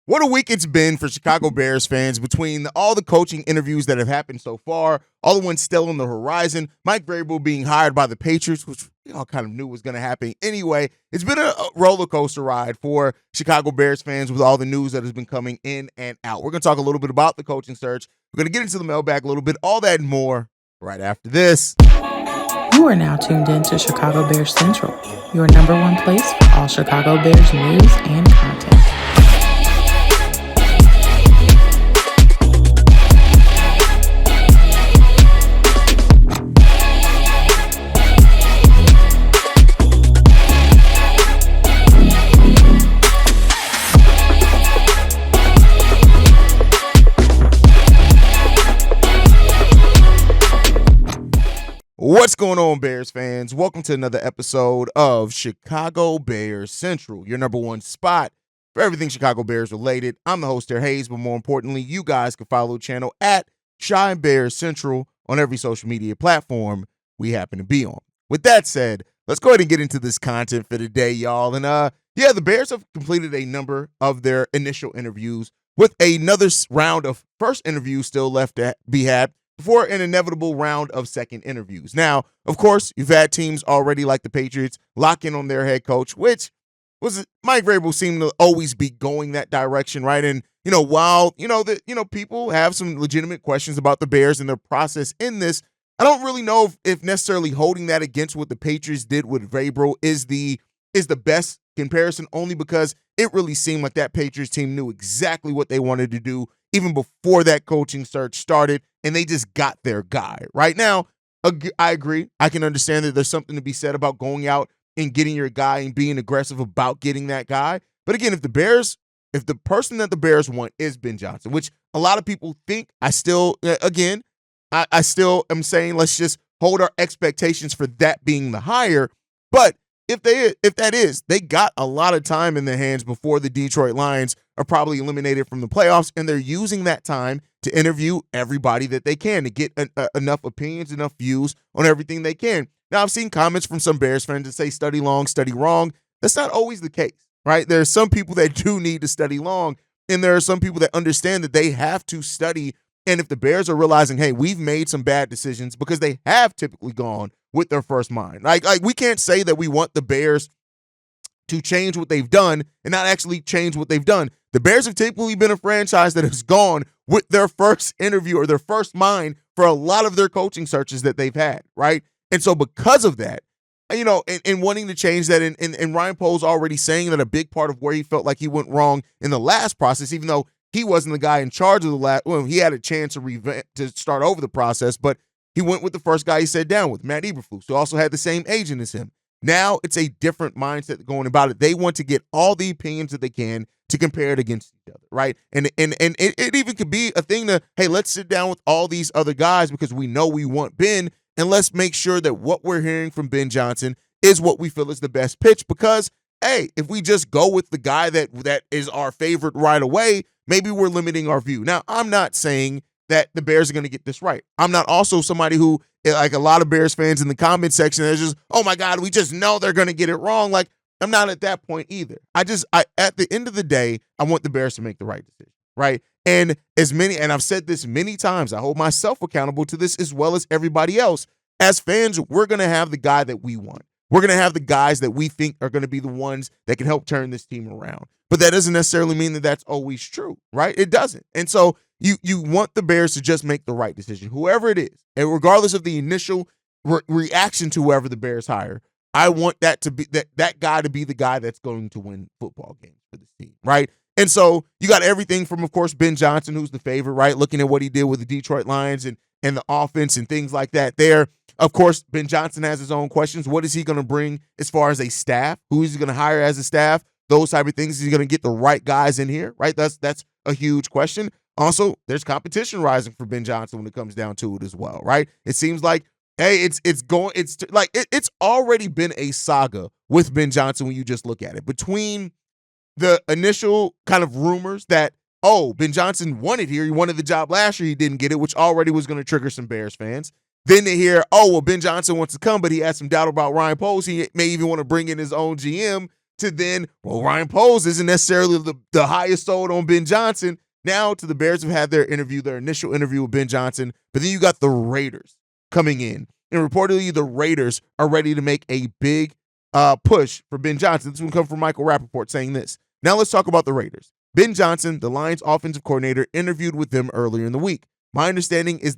What a week it's been for Chicago Bears fans between all the coaching interviews that have happened so far, all the ones still on the horizon, Mike Vrabel being hired by the Patriots, which we all kind of knew was going to happen anyway. It's been a roller coaster ride for Chicago Bears fans with all the news that has been coming in and out. We're going to talk a little bit about the coaching search. We're going to get into the mailbag a little bit, all that and more right after this. You are now tuned in to Chicago Bears Central, your number one place for all Chicago Bears news and content. What's going on, Bears fans? Welcome to another episode of Chicago Bears Central, your number one spot for everything Chicago Bears related. I'm the host, Terry Hayes, but more importantly, you guys can follow the channel at Chi Bears Central on every social media platform we happen to be on. With that said, let's go ahead and get into this content for today, y'all. And the Bears have completed a number of their initial interviews with another round of first interviews still left to be had before an inevitable round of second interviews. Now, of course, you've had teams already like the Patriots lock in on their head coach, which was Mike Vrabel seemed to always be going that direction, right? And, while, people have some legitimate questions about the Bears and their process in this, I don't really know if necessarily holding that against what the Patriots did with Vrabel is the best comparison, only because it really seemed like that Patriots team knew exactly what they wanted to do even before that coaching search started, and they just got their guy. Right now, I agree. I can understand that there's something to be said about going out and getting your guy and being aggressive about getting that guy. But again, if the person that the Bears want is Ben Johnson, which a lot of people think, I still am saying let's just hold our expectations for that being the hire. But if that is, they got a lot of time in their hands before the Detroit Lions are probably eliminated from the playoffs, and they're using that time to interview everybody that they can to get enough opinions, enough views on everything they can. Now, I've seen comments from some Bears fans that say study long, study wrong. That's not always the case, right? There are some people that do need to study long, and there are some people that understand that they have to study. And if the Bears are realizing, hey, we've made some bad decisions, because they have typically gone with their first mind. Like we can't say that we want the Bears to change what they've done and not actually change what they've done. The Bears have typically been a franchise that has gone with their first interview or their first mind for a lot of their coaching searches that they've had, right? And so because of that, and wanting to change that, and Ryan Poles already saying that a big part of where he felt like he went wrong in the last process, even though he wasn't the guy in charge of the last, well, he had a chance to start over the process, but he went with the first guy he sat down with, Matt Eberflus, who also had the same agent as him. Now it's a different mindset going about it. They want to get all the opinions that they can to compare it against each other, right? And it even could be a thing to, hey, let's sit down with all these other guys because we know we want Ben, and let's make sure that what we're hearing from Ben Johnson is what we feel is the best pitch. Because, hey, if we just go with the guy that is our favorite right away, maybe we're limiting our view. Now, I'm not saying that the Bears are going to get this right. I'm not also somebody who, like a lot of Bears fans in the comment section, is just, oh my God, we just know they're going to get it wrong. Like, I'm not at that point either. At the end of the day, I want the Bears to make the right decision, right? And I've said this many times, I hold myself accountable to this as well as everybody else. As fans, we're going to have the guy that we want. We're going to have the guys that we think are going to be the ones that can help turn this team around. But that doesn't necessarily mean that that's always true, right? It doesn't. And so you want the Bears to just make the right decision, whoever it is. And regardless of the initial reaction to whoever the Bears hire, I want that to be that guy to be the guy that's going to win football games for this team, right? And so you got everything from, of course, Ben Johnson, who's the favorite, right? Looking at what he did with the Detroit Lions and the offense and things like that there. Of course, Ben Johnson has his own questions. What is he going to bring as far as a staff? Who is he going to hire as a staff? Those type of things. Is he going to get the right guys in here, right? That's a huge question. Also, there's competition rising for Ben Johnson when it comes down to it as well, right? It seems like, hey, it's already been a saga with Ben Johnson when you just look at it. Between the initial kind of rumors that, oh, Ben Johnson wanted here, he wanted the job last year, he didn't get it, which already was going to trigger some Bears fans. Then they hear, oh, well, Ben Johnson wants to come, but he has some doubt about Ryan Poles. He may even want to bring in his own GM to then, well, Ryan Poles isn't necessarily the highest sold on Ben Johnson. Now to the Bears have had their initial interview with Ben Johnson, but then you got the Raiders coming in. And reportedly, the Raiders are ready to make a big push for Ben Johnson. This one comes from Michael Rappaport saying this. Now let's talk about the Raiders. Ben Johnson, the Lions offensive coordinator, interviewed with them earlier in the week. My understanding is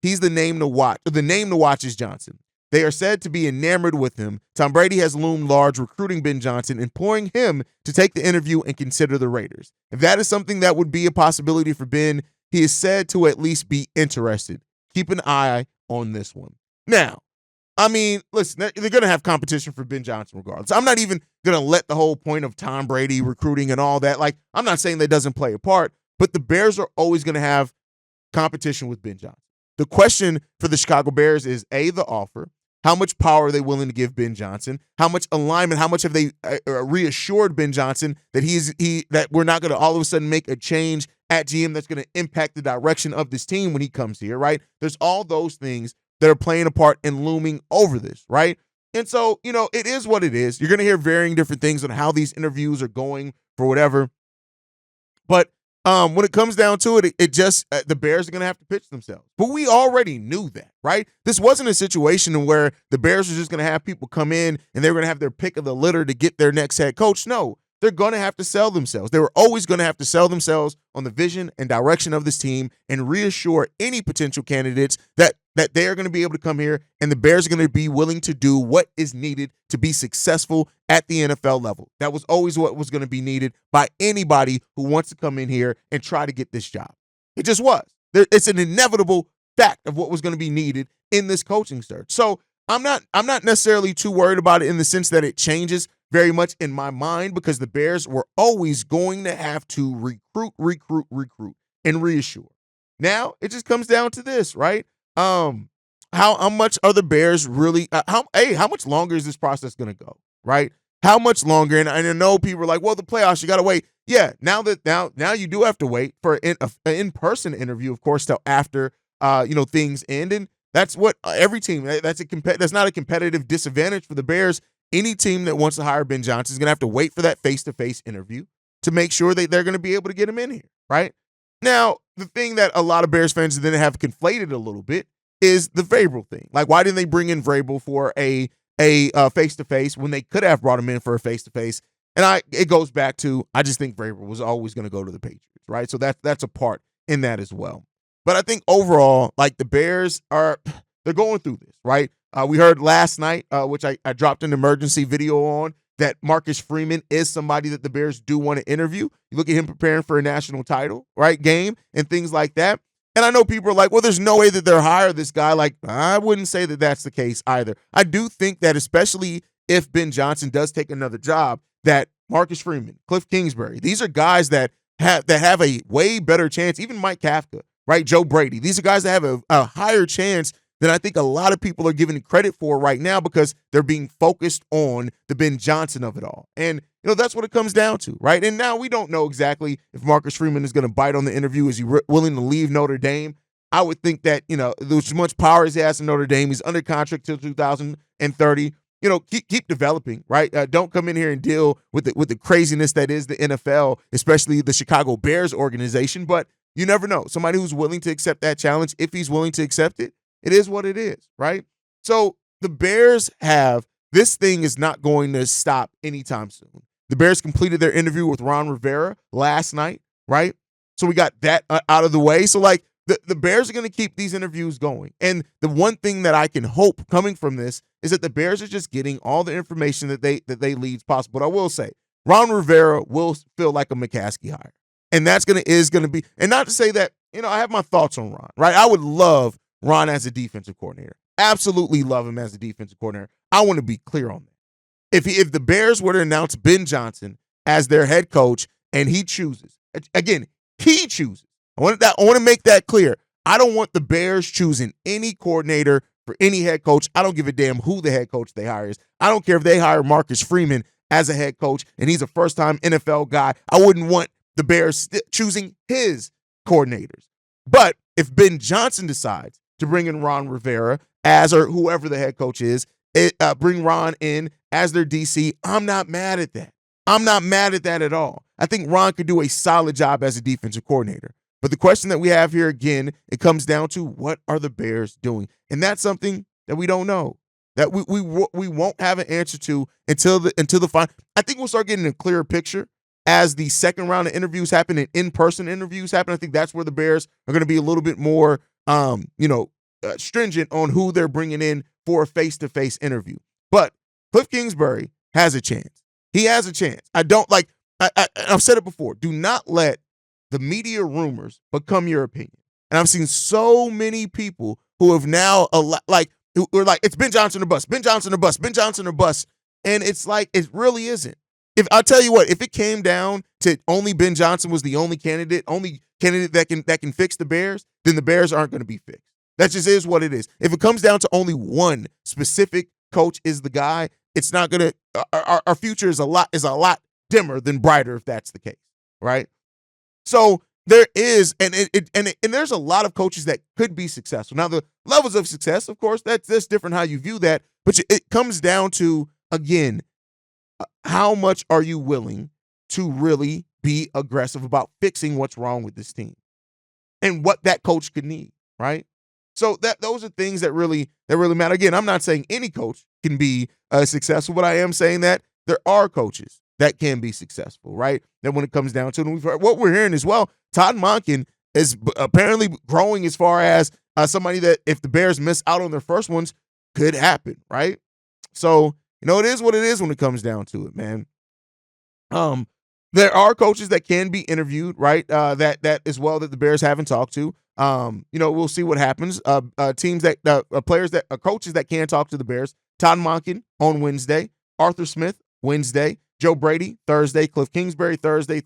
he's the name to watch. The name to watch is Johnson. They are said to be enamored with him. Tom Brady has loomed large recruiting Ben Johnson, imploring him to take the interview and consider the Raiders. If that is something that would be a possibility for Ben, he is said to at least be interested. Keep an eye on this one. Now, I mean, listen, they're going to have competition for Ben Johnson regardless. I'm not even going to let the whole point of Tom Brady recruiting and all that, like, I'm not saying that doesn't play a part, but the Bears are always going to have competition with Ben Johnson. The question for the Chicago Bears is, A, the offer. How much power are they willing to give Ben Johnson? How much alignment? How much have they reassured Ben Johnson that that we're not going to all of a sudden make a change at GM that's going to impact the direction of this team when he comes here, right? There's all those things that are playing a part in looming over this, right? And so, it is what it is. You're going to hear varying different things on how these interviews are going for whatever. But when it comes down to it, it just the Bears are going to have to pitch themselves. But we already knew that, right? This wasn't a situation where the Bears were just going to have people come in and they were going to have their pick of the litter to get their next head coach. No, they're going to have to sell themselves. They were always going to have to sell themselves on the vision and direction of this team and reassure any potential candidates that they are going to be able to come here and the Bears are going to be willing to do what is needed to be successful at the NFL level. That was always what was going to be needed by anybody who wants to come in here and try to get this job. It just was. It's an inevitable fact of what was going to be needed in this coaching search. So I'm not necessarily too worried about it in the sense that it changes very much in my mind because the Bears were always going to have to recruit, and reassure. Now it just comes down to this, right? How much are the Bears really? How much longer is this process going to go? Right? How much longer? And I know people are like, well, the playoffs, you got to wait. Yeah, now you do have to wait for an in-person interview, of course, till after things end, and that's what every team. That's not a competitive disadvantage for the Bears. Any team that wants to hire Ben Johnson is going to have to wait for that face-to-face interview to make sure that they're going to be able to get him in here, right? Now, the thing that a lot of Bears fans then have conflated a little bit is the Vrabel thing. Like, why didn't they bring in Vrabel for a face-to-face when they could have brought him in for a face-to-face? And it goes back to, I just think Vrabel was always going to go to the Patriots, right? So that's a part in that as well. But I think overall, like, the Bears they're going through this, right? We heard last night, which I dropped an emergency video on, that Marcus Freeman is somebody that the Bears do want to interview. You look at him preparing for a national title, right, game and things like that. And I know people are like, well, there's no way that they'll hire this guy. Like, I wouldn't say that that's the case either. I do think that especially if Ben Johnson does take another job, that Marcus Freeman, Cliff Kingsbury, these are guys that have a way better chance, even Mike Kafka, right, Joe Brady. These are guys that have a higher chance than I think a lot of people are giving credit for right now because they're being focused on the Ben Johnson of it all. And, that's what it comes down to, right? And now we don't know exactly if Marcus Freeman is going to bite on the interview. Is he willing to leave Notre Dame? I would think that, there's as much power as he has in Notre Dame. He's under contract till 2030. Keep developing, right? Don't come in here and deal with the craziness that is the NFL, especially the Chicago Bears organization. But you never know. Somebody who's willing to accept that challenge, if he's willing to accept it, it is what it is, right? So the Bears this thing is not going to stop anytime soon. The Bears completed their interview with Ron Rivera last night, right? So we got that out of the way. So, like, the Bears are going to keep these interviews going. And the one thing that I can hope coming from this is that the Bears are just getting all the information that they leads possible. But I will say, Ron Rivera will feel like a McCaskey hire. And that's going to be, and not to say that, I have my thoughts on Ron, right? I would love Ron as a defensive coordinator. Absolutely love him as a defensive coordinator. I want to be clear on that. If the Bears were to announce Ben Johnson as their head coach and he chooses, again, he chooses. I want to make that clear. I don't want the Bears choosing any coordinator for any head coach. I don't give a damn who the head coach they hire is. I don't care if they hire Marcus Freeman as a head coach and he's a first-time NFL guy. I wouldn't want the Bears choosing his coordinators. But if Ben Johnson decides to bring in Ron Rivera or whoever the head coach is, bring Ron in as their DC. I'm not mad at that. I'm not mad at that at all. I think Ron could do a solid job as a defensive coordinator. But the question that we have here again, it comes down to what are the Bears doing? And that's something that we don't know, that we won't have an answer to until the final. I think we'll start getting a clearer picture as the second round of interviews happen and in-person interviews happen. I think that's where the Bears are going to be a little bit more, stringent on who they're bringing in for a face-to-face interview. But Cliff Kingsbury has a chance. He has a chance. I've said it before. Do not let the media rumors become your opinion. And I've seen so many people who have now who are like, it's Ben Johnson or bust, Ben Johnson or bust, Ben Johnson or bust. And it's like, it really isn't. If I'll tell you what, if it came down to only Ben Johnson was the only candidate that can fix the Bears, then the Bears aren't going to be fixed. That just is what it is. If it comes down to only one specific coach is the guy, it's not going to. Our future is a lot dimmer than brighter if that's the case, right? So there is, and there's a lot of coaches that could be successful. Now the levels of success, of course, that's different how you view that, but it comes down to, again, how much are you willing to really be aggressive about fixing what's wrong with this team and what that coach could need, right? So those are things that really matter. Again, I'm not saying any coach can be successful, but I am saying that there are coaches that can be successful, right? Then when it comes down to it, what we're hearing as well, Todd Monken is apparently growing as far as somebody that if the Bears miss out on their first ones could happen, right? So, it is what it is when it comes down to it, man. There are coaches that can be interviewed, right? That as well that the Bears haven't talked to. We'll see what happens. Coaches that can talk to the Bears. Todd Monken on Wednesday, Arthur Smith Wednesday, Joe Brady Thursday, Cliff Kingsbury Thursday,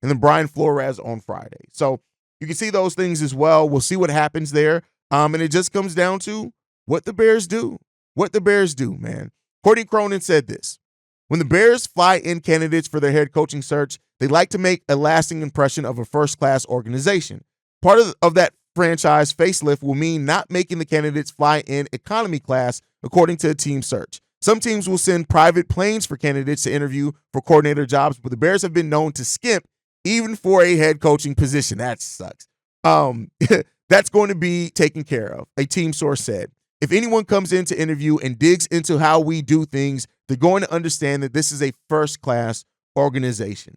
and then Brian Flores on Friday. So you can see those things as well. We'll see what happens there. And it just comes down to what the Bears do. What the Bears do, man. Courtney Cronin said this: when the Bears fly in candidates for their head coaching search, they like to make a lasting impression of a first-class organization. Part of that franchise facelift will mean not making the candidates fly in economy class, according to a team search. Some teams will send private planes for candidates to interview for coordinator jobs, but the Bears have been known to skimp even for a head coaching position. That sucks. That's going to be taken care of, a team source said. If anyone comes in to interview and digs into how we do things, they're going to understand that this is a first-class organization.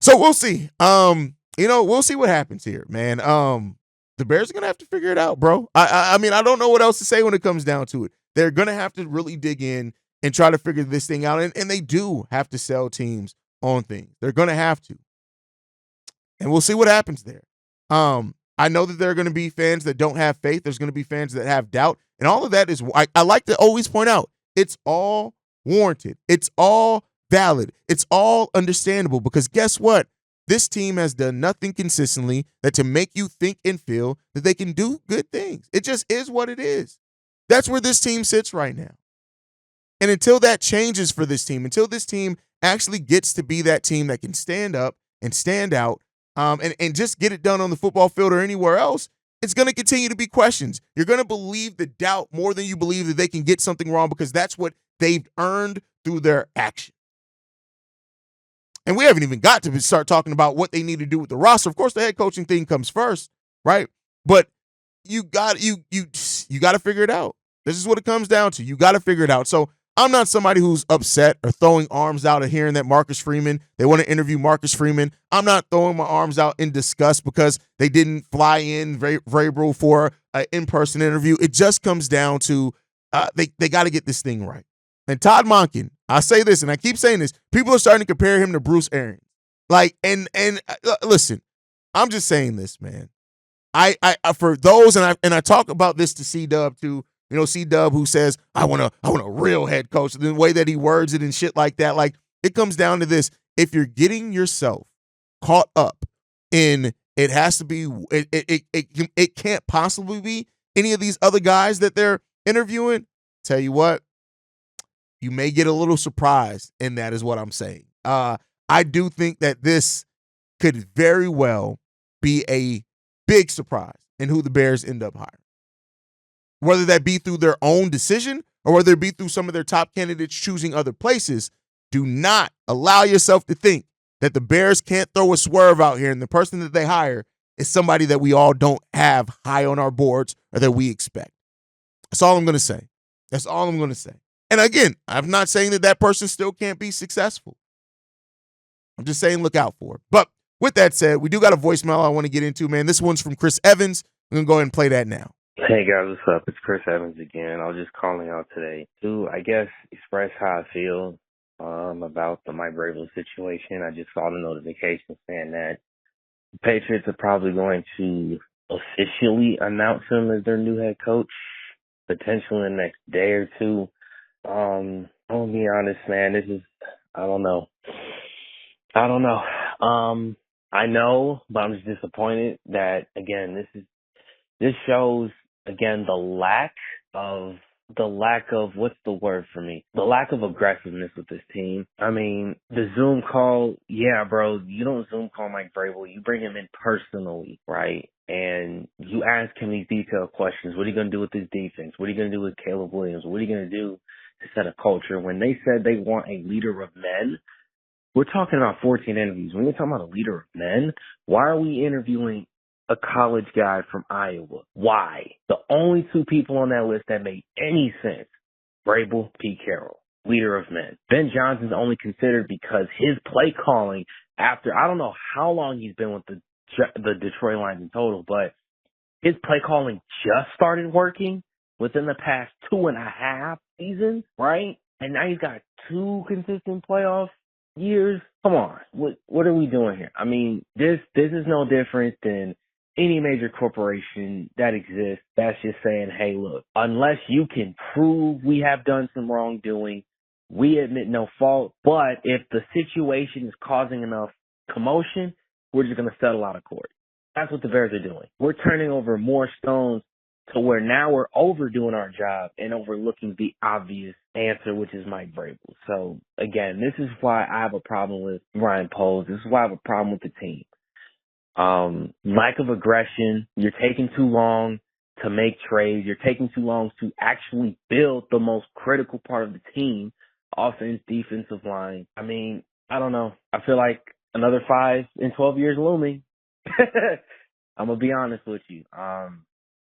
So we'll see. We'll see what happens here, man. The Bears are going to have to figure it out, bro. I mean, I don't know what else to say when it comes down to it. They're going to have to really dig in and try to figure this thing out. And they do have to sell teams on things. They're going to have to. And we'll see what happens there. I know that there are going to be fans that don't have faith. There's going to be fans that have doubt. And all of that is, I like to always point out, it's all warranted. It's all valid. It's all understandable because guess what? This team has done nothing consistently that to make you think and feel that they can do good things. It just is what it is. That's where this team sits right now. And until that changes for this team, until this team actually gets to be that team that can stand up and stand out and just get it done on the football field or anywhere else, it's going to continue to be questions. You're going to believe the doubt more than you believe that they can get something wrong because that's what they've earned through their action. And we haven't even got to start talking about what they need to do with the roster. Of course, the head coaching thing comes first, right? But you got to figure it out. This is what it comes down to. You got to figure it out. So I'm not somebody who's upset or throwing arms out at hearing that Marcus Freeman, they want to interview Marcus Freeman. I'm not throwing my arms out in disgust because they didn't fly in Vrabel for an in-person interview. It just comes down to they got to get this thing right. And Todd Monken, I say this and I keep saying this, people are starting to compare him to Bruce Arians. Listen, I'm just saying this, man. I for those, and I talk about this to C-Dub too, C-Dub who says, I want a real head coach. The way that he words it and shit like that, like it comes down to this. If you're getting yourself caught up in it has to be, it can't possibly be any of these other guys that they're interviewing, tell you what, you may get a little surprised, and that is what I'm saying. I do think that this could very well be a big surprise in who the Bears end up hiring. Whether that be through their own decision or whether it be through some of their top candidates choosing other places, do not allow yourself to think that the Bears can't throw a swerve out here and the person that they hire is somebody that we all don't have high on our boards or that we expect. That's all I'm going to say. That's all I'm going to say. And again, I'm not saying that that person still can't be successful. I'm just saying look out for it. But with that said, we do got a voicemail I want to get into, man. This one's from Chris Evans. I'm going to go ahead and play that now. Hey guys, what's up? It's Chris Evans again. I was just calling out today to, I guess, express how I feel about the Mike Vrabel situation. I just saw the notification saying that the Patriots are probably going to officially announce him as their new head coach, potentially in the next day or two. I'm gonna be honest, man. I don't know. I know, but I'm just disappointed that, again, this shows, again, the lack of, what's the word for me? The lack of aggressiveness with this team. I mean, the Zoom call, yeah, bro, you don't Zoom call Mike Vrabel. You bring him in personally, right? And you ask him these detailed questions. What are you going to do with this defense? What are you going to do with Caleb Williams? What are you going to do to set a culture? When they said they want a leader of men, we're talking about 14 interviews. When you're talking about a leader of men, why are we interviewing a college guy from Iowa? Why? The only two people on that list that made any sense, Vrabel, Pete Carroll, leader of men. Ben Johnson's only considered because his play calling after, I don't know how long he's been with the Detroit Lions in total, but his play calling just started working within the past 2.5 seasons, right? And now he's got 2 consistent playoff years. Come on. What are we doing here? I mean, this is no different than any major corporation that exists that's just saying, hey, look, unless you can prove we have done some wrongdoing, we admit no fault. But if the situation is causing enough commotion, we're just going to settle out of court. That's what the Bears are doing. We're turning over more stones to where now we're overdoing our job and overlooking the obvious answer, which is Mike Vrabel. So, again, this is why I have a problem with Ryan Poles. This is why I have a problem with the team. Lack of aggression. You're taking too long to make trades. You're taking too long to actually build the most critical part of the team, offense, defensive line. I mean, I don't know. I feel like another 5 in 12 years looming. I'm going to be honest with you.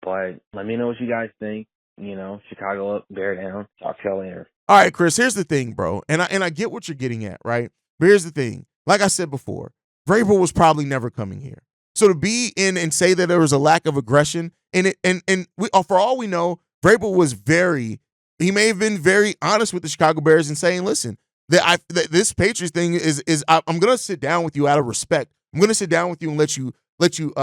But let me know what you guys think. You know, Chicago up, Bear down. Talk to y'all later. All right, Chris, here's the thing, bro. And I get what you're getting at, right? But here's the thing. Like I said before, Vrabel was probably never coming here. So to be in and say that there was a lack of aggression in it, and we, for all we know, Vrabel was he may have been very honest with the Chicago Bears and saying, listen, that this Patriots thing is I'm going to sit down with you out of respect. I'm going to sit down with you and let you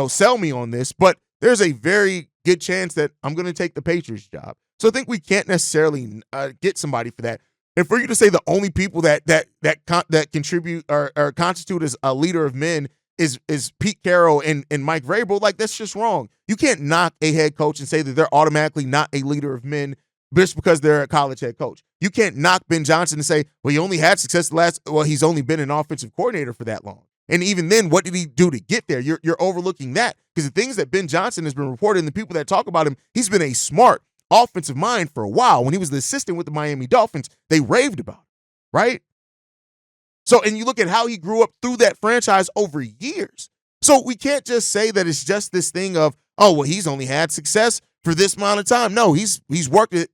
sell me on this, but there's a very good chance that I'm going to take the Patriots job. So I think we can't necessarily get somebody for that. And for you to say the only people that contribute or constitute as a leader of men is Pete Carroll and Mike Vrabel, like, that's just wrong. You can't knock a head coach and say that they're automatically not a leader of men just because they're a college head coach. You can't knock Ben Johnson and say, well, he only had success he's only been an offensive coordinator for that long. And even then, what did he do to get there? You're overlooking that, because the things that Ben Johnson has been reported and the people that talk about him, he's been a smart offensive mind for a while. When he was the assistant with the Miami Dolphins, they raved about him, right? So, and you look at how he grew up through that franchise over years. So we can't just say that it's just this thing of, oh, well, he's only had success for this amount of time. No, he's worked it.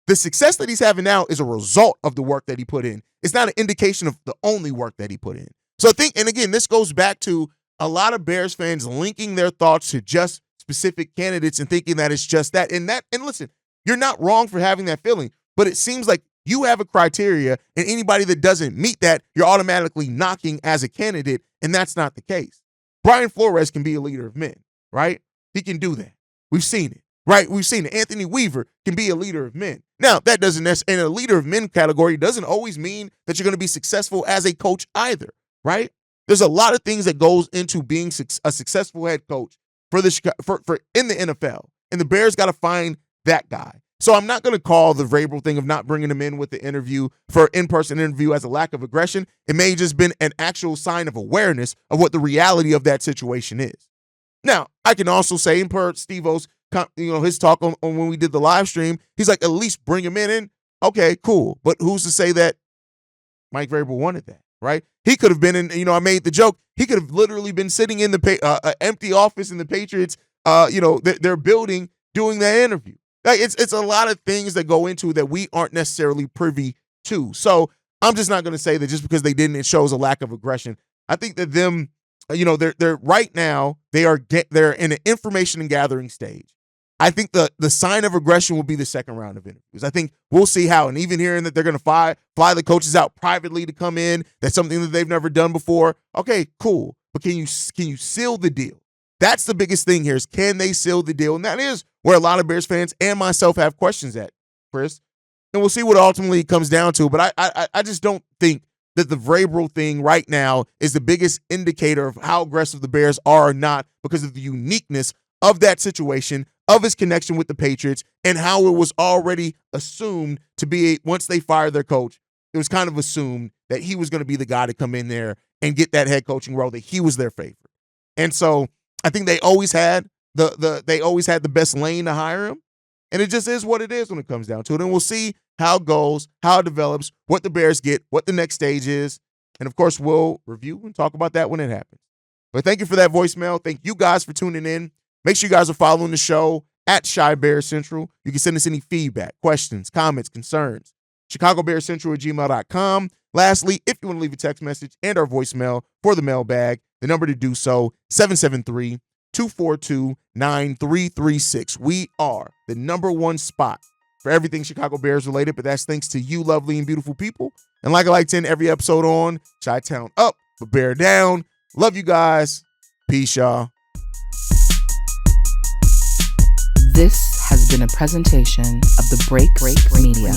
The success that he's having now is a result of the work that he put in. It's not an indication of the only work that he put in. So I think, and again, this goes back to a lot of Bears fans linking their thoughts to just specific candidates and thinking that it's just that. And listen, you're not wrong for having that feeling, but it seems like you have a criteria, and anybody that doesn't meet that, you're automatically knocking as a candidate, and that's not the case. Brian Flores can be a leader of men, right? He can do that. We've seen it, right? We've seen it. Anthony Weaver can be a leader of men. Now, that doesn't necessarily, in a leader of men category, doesn't always mean that you're going to be successful as a coach either, right? There's a lot of things that goes into being a successful head coach for in the NFL, and the Bears got to find that guy. So I'm not going to call the Vrabel thing of not bringing him in with the interview for in-person interview as a lack of aggression. It may have just been an actual sign of awareness of what the reality of that situation is. Now, I can also say, in per Steve-O's his talk on when we did the live stream. He's like, at least bring him in. And okay, cool. But who's to say that Mike Vrabel wanted that, right? He could have been in. I made the joke. He could have literally been sitting in the empty office in the Patriots, their building doing that interview. Like it's a lot of things that go into that we aren't necessarily privy to. So I'm just not going to say that just because they didn't, it shows a lack of aggression. I think that them, they're right now they're in an information and gathering stage. I think the sign of aggression will be the second round of interviews. I think we'll see how, and even hearing that they're going to fly the coaches out privately to come in, that's something that they've never done before. Okay, cool. But can you seal the deal? That's the biggest thing here is, can they seal the deal? And that is where a lot of Bears fans and myself have questions at, Chris. And we'll see what ultimately it comes down to. But I just don't think that the Vrabel thing right now is the biggest indicator of how aggressive the Bears are or not, because of the uniqueness of that situation, of his connection with the Patriots, and how it was already assumed to be, once they fired their coach, it was kind of assumed that he was going to be the guy to come in there and get that head coaching role, that he was their favorite. And so I think they always had the best lane to hire him. And it just is what it is when it comes down to it. And we'll see how it goes, how it develops, what the Bears get, what the next stage is. And, of course, we'll review and talk about that when it happens. But thank you for that voicemail. Thank you guys for tuning in. Make sure you guys are following the show at Shy Bear Central. You can send us any feedback, questions, comments, concerns. ChicagoBearsCentral@gmail.com. Lastly, if you want to leave a text message and our voicemail for the mailbag, the number to do so, 773-242-9336. We are the number one spot for everything Chicago Bears related, but that's thanks to you lovely and beautiful people. And like I like to end every episode on, Chi-Town up, but Bear down. Love you guys. Peace, y'all. This has been a presentation of the Break Media.